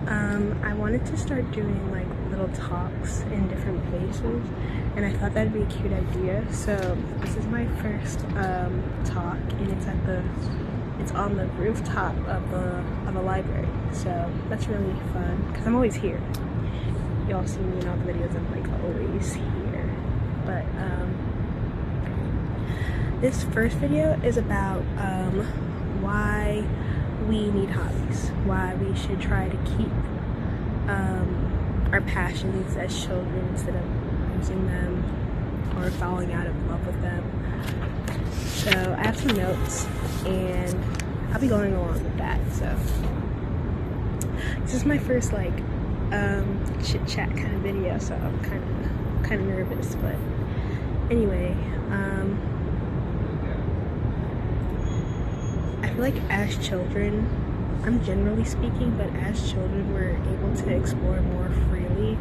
I wanted to start doing like little talks in different places, and I thought that'd be a cute idea. So this is my first talk, and it's on the rooftop of a library. So that's really fun because I'm always here. Y'all see me in all the videos. I'm like always here, but this first video is about why we need hobbies, why we should try to keep our passions as children instead of losing them or falling out of love with them. So I have some notes and I'll be going along with that. So this is my first like chit chat kind of video, so I'm kind of nervous, but anyway, I feel like as children, I'm generally speaking, but as children we're able to explore more freely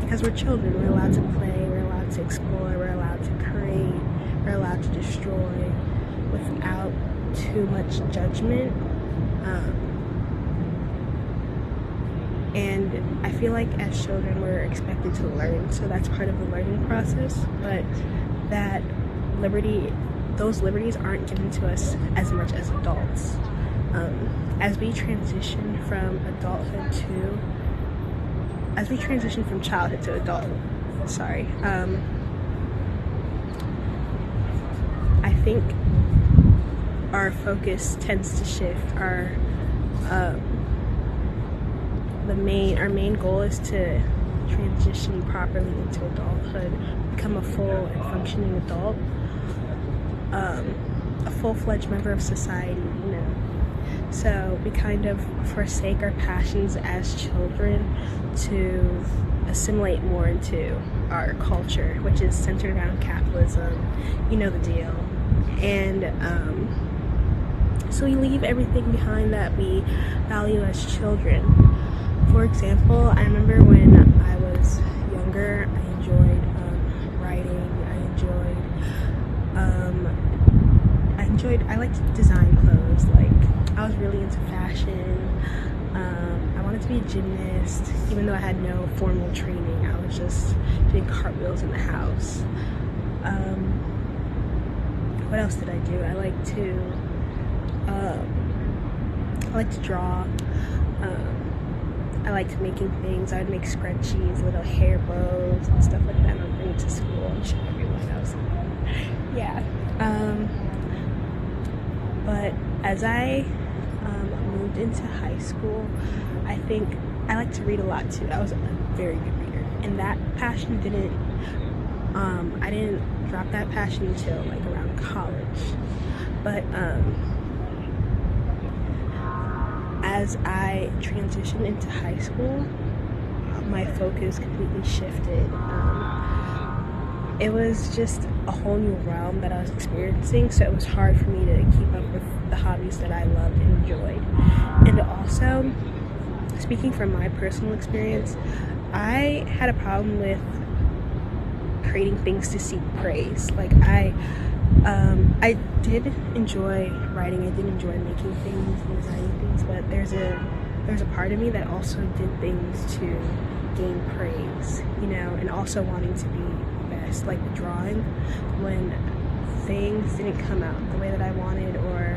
because we're children. We're allowed to play, we're allowed to explore, we're allowed to create, we're allowed to destroy without too much judgment, and I feel like as children we're expected to learn, so that's part of the learning process, but that those liberties aren't given to us as much as adults. As we transition from childhood to adulthood, I think our focus tends to shift. Our main goal is to transition properly into adulthood, become a full and functioning adult, a full-fledged member of society, you know. So we kind of forsake our passions as children to assimilate more into our culture, which is centered around capitalism, you know the deal. And so we leave everything behind that we value as children. For example, I remember when I was younger, I enjoyed writing, I liked to design clothes. Like, I was really into fashion. I wanted to be a gymnast, even though I had no formal training. I was just doing cartwheels in the house. What else did I do? I like to draw. I liked making things. I would make scrunchies, little hair bows, and stuff like that. And I'd bring it to school and show everyone else. Yeah. But as I moved into high school, I think I like to read a lot too. I was a very good reader, and that passion I didn't drop that passion until like around college. But as I transitioned into high school, my focus completely shifted. It was just a whole new realm that I was experiencing, so it was hard for me to keep up with the hobbies that I loved and enjoyed. And also, speaking from my personal experience, I had a problem with creating things to seek praise. Like, I did enjoy writing, I did enjoy making things and designing things, but there's a part of me that also did things to gain praise, you know, and also wanting to be best. Like the drawing, when things didn't come out the way that I wanted, or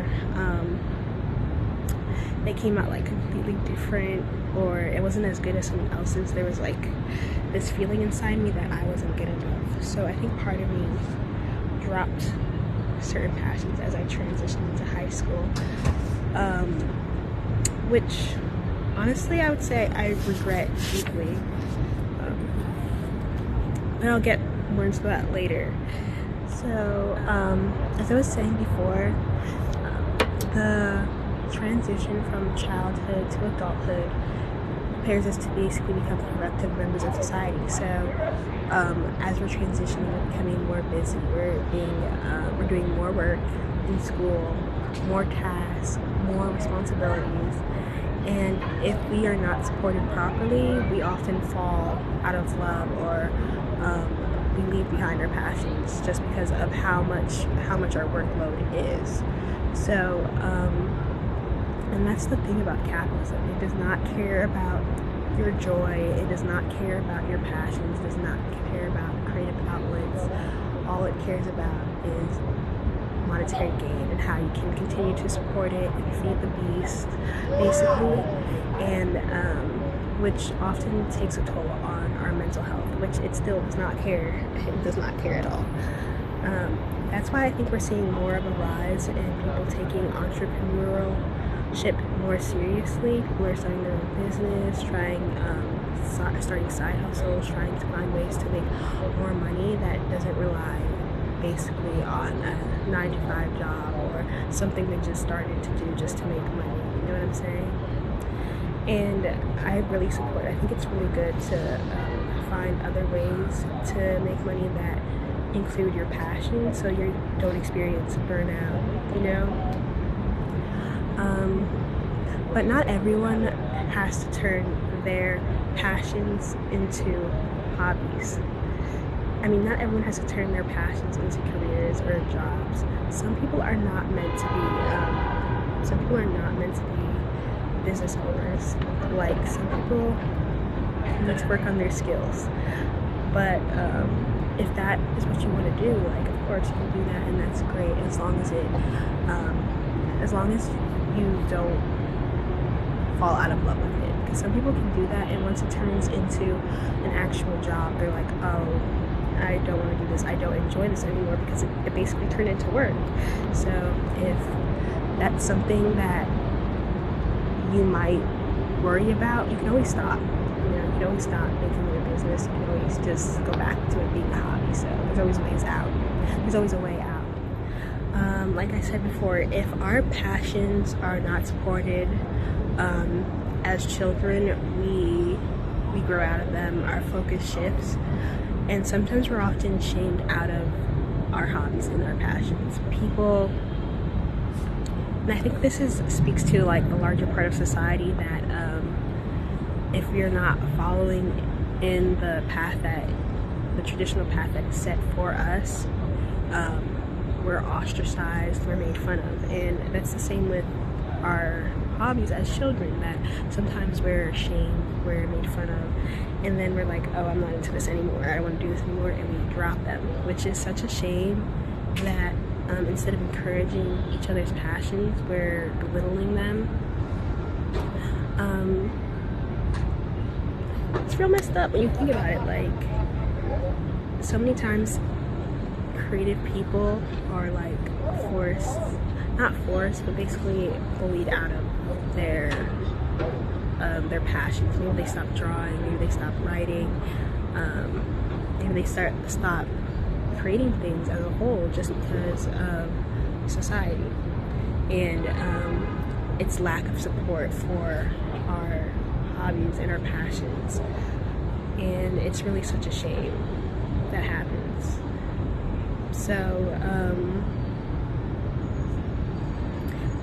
they came out like completely different, or it wasn't as good as someone else's, there was like this feeling inside me that I wasn't good enough. So I think part of me dropped certain passions as I transitioned into high school, which honestly I would say I regret deeply, and I'll get more into that later. So as I was saying before, the transition from childhood to adulthood prepares us to basically become productive members of society. So as we're transitioning, we're becoming more busy, we're doing more work in school, more tasks, more responsibilities, and if we are not supported properly, we often fall out of love, or we leave behind our passions just because of how much our workload is. So and And that's the thing about capitalism. It does not care about your joy. It does not care about your passions. It does not care about creative outlets. All it cares about is monetary gain and how you can continue to support it and feed the beast, basically, and which often takes a toll on our mental health, which it still does not care. It does not care at all. That's why I think we're seeing more of a rise in people taking entrepreneurship more seriously. People are starting their own business, starting side hustles, trying to find ways to make more money that doesn't rely basically on a 9-to-5 job or something they just started to do just to make money. You know what I'm saying? And I really support it. I think it's really good to find other ways to make money that include your passion, so you don't experience burnout, you know? But not everyone has to turn their passions into hobbies. I mean, not everyone has to turn their passions into careers or jobs. Some people are not meant to be business owners. Like, some people need to work on their skills. But if that is what you want to do, like, of course you can do that, and that's great, as long as you don't fall out of love with it. Because some people can do that, and once it turns into an actual job, they're like, oh, I don't want to do this, I don't enjoy this anymore, because it basically turned into work. So if that's something that you might worry about, you can always stop. You know, you can always stop making it a business. You can always just go back to it being a hobby. So there's always ways out. There's always a way out. Like I said before, if our passions are not supported as children, we grow out of them. Our focus shifts, and sometimes we're often shamed out of our hobbies and our passions. People, and I think this speaks to like the larger part of society, that if you're not following in the traditional path that's set for us, we're ostracized, we're made fun of. And that's the same with our hobbies as children, that sometimes we're shamed, we're made fun of, and then we're like, oh, I'm not into this anymore, I don't want to do this anymore, and we drop them, which is such a shame that instead of encouraging each other's passions, we're belittling them. It's real messed up when you think about it. Like, so many times creative people are like not forced, but basically bullied out of their passions. Maybe they stop drawing, maybe they stop writing, maybe they stop creating things as a whole just because of society. And it's lack of support for our hobbies and our passions, and it's really such a shame that happens. So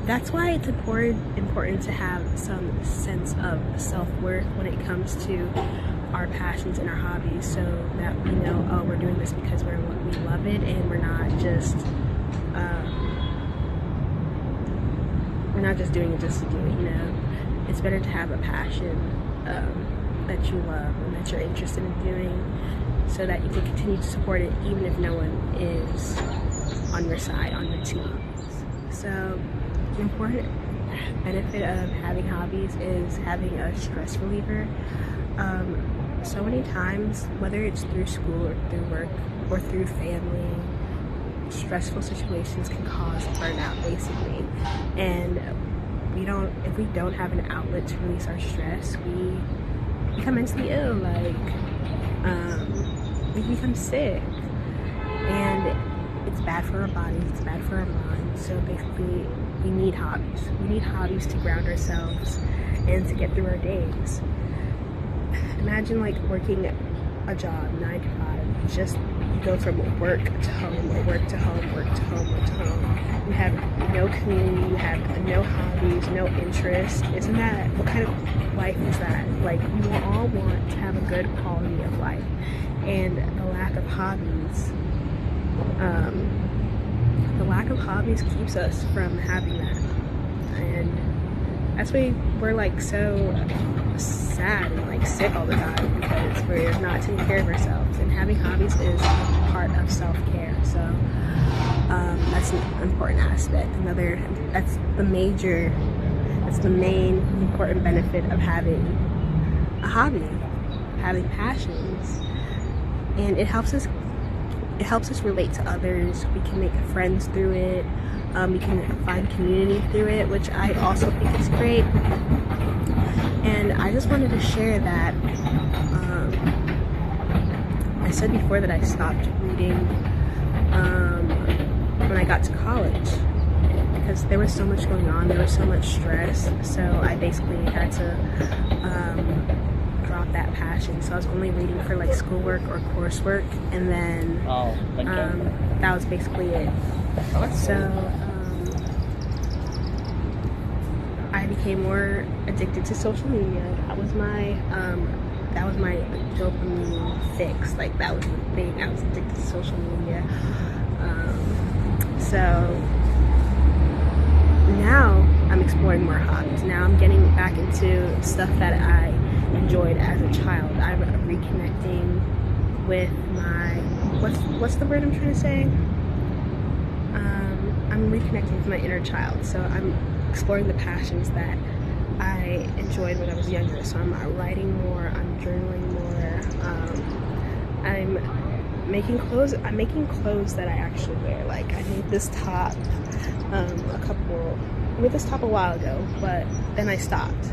that's why it's important to have some sense of self-worth when it comes to our passions and our hobbies, so that we know, oh, we're doing this because we love it, and we're not just doing it just to do it. You know, it's better to have a passion that you love and that you're interested in doing, so that you can continue to support it even if no one is on your side, on your team. So an important benefit of having hobbies is having a stress reliever. So many times, whether it's through school or through work or through family, stressful situations can cause burnout, basically. And if we don't have an outlet to release our stress, we become mentally ill. Like, we become sick, and it's bad for our bodies, it's bad for our minds. So basically, we need hobbies. We need hobbies to ground ourselves and to get through our days. Imagine like working a job 9 to 5. Just you go from work to home, or work to home, work to home, work to home. You have no community, you have no hobbies, no interest. Isn't that, what kind of life is that? Like, we all want to have a good quality of life, and the lack of hobbies keeps us from having that. And that's why we're like so sad and like sick all the time, because we're not taking care of ourselves, and having hobbies is part of self-care. So that's an important aspect. That's the main important benefit of having a hobby, having passions. And it helps us relate to others. We can make friends through it. We can find community through it, which I also think is great. And I just wanted to share that. I said before that I stopped reading when I got to college, because there was so much going on, there was so much stress, so I basically had to drop that passion. So I was only reading for like schoolwork or coursework, and then that was basically it. So I became more addicted to social media. That was my dopamine fix. Like, that was the thing. I was addicted to social media. So now I'm exploring more hobbies. Now I'm getting back into stuff that I enjoyed as a child. I'm reconnecting with my, what's the word I'm trying to say? I'm reconnecting with my inner child. So I'm exploring the passions that I enjoyed when I was younger. So I'm writing more, I'm journaling more, I'm making clothes that I actually wear. Like, I made this top I made this top a while ago, but then I stopped,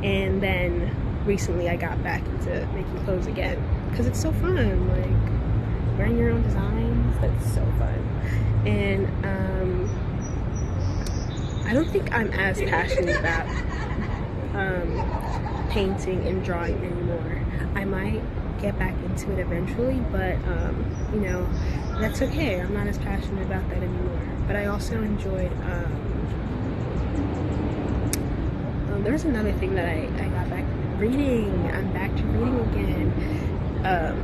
and then recently I got back into making clothes again, because it's so fun. Like, wearing your own designs, that's so fun. And I don't think I'm as passionate about painting and drawing anymore. I might get back into it eventually, but you know, that's okay. I'm not as passionate about that anymore. But I also enjoyed there's another thing that I got back reading. I'm back to reading again.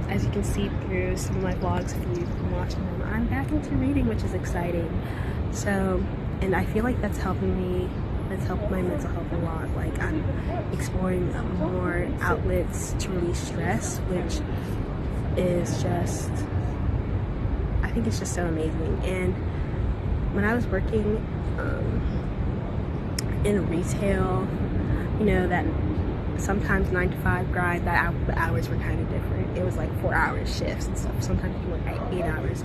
As you can see through some of my vlogs, if you've been watching them, I'm back into reading, which is exciting. So, and I feel like that's helping me, that's helped my mental health a lot. Like, I'm exploring more outlets to release stress, which is just, I think it's just so amazing. And when I was working in retail, you know, that sometimes 9 to 5 grind, the hours were kind of different. It was like 4-hour shifts and stuff. Sometimes you work 8 hours.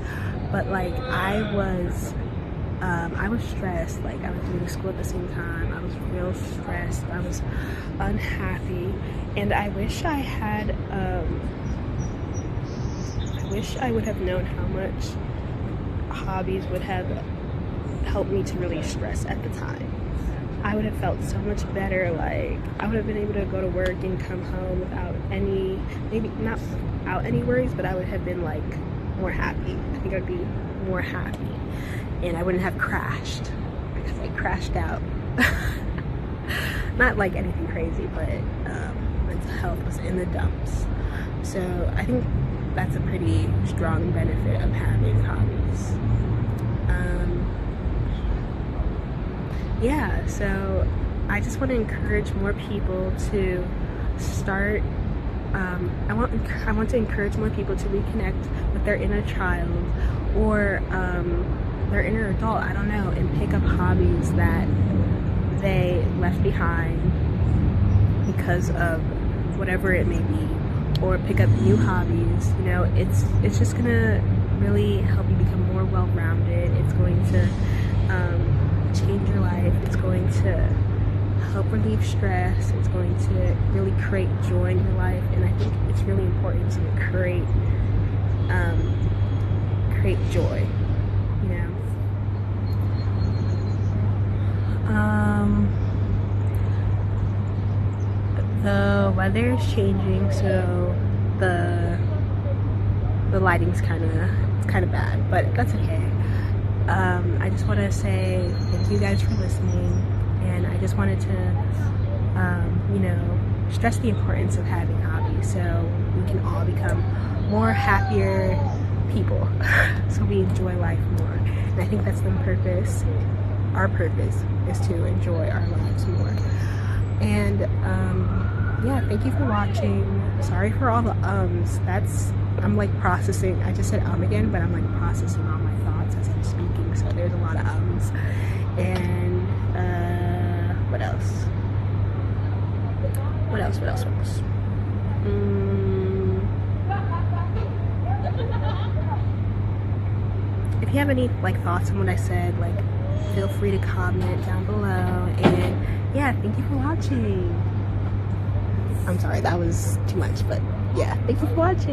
But like, I was stressed. Like, I was doing school at the same time. I was real stressed. I was unhappy, and I wish I had I wish I would have known how much hobbies would have helped me to release stress at the time. I would have felt so much better. Like, I would have been able to go to work and come home without any, maybe not without any worries, but I would have been like more happy. I think I'd be more happy, and I wouldn't have crashed, because I crashed out. Not like anything crazy, but mental health was in the dumps. So I think that's a pretty strong benefit of having hobbies. Yeah, so I just want to encourage more people to start, I want to encourage more people to reconnect with their inner child, or their inner adult, I don't know, and pick up hobbies that they left behind because of whatever it may be, or pick up new hobbies. You know, it's just gonna really help you become more well-rounded. It's going to change your life. It's going to help relieve stress. It's going to really create joy in your life, and I think it's really important to create joy, you know. The weather is changing, so the lighting's kind of bad, but that's okay. I just want to say thank you guys for listening, and I just wanted to, you know, stress the importance of having hobbies, so we can all become more happier people, so we enjoy life more. And I think that's the purpose. Our purpose is to enjoy our lives more. yeah, thank you for watching. Sorry for all the ums. I'm like processing. I just said again, but I'm like processing all my thoughts as I'm speaking, so there's a lot of ums. And what else? If you have any like thoughts on what I said, like feel free to comment down below. And yeah, thank you for watching. I'm sorry, that was too much, but yeah, thank you for watching.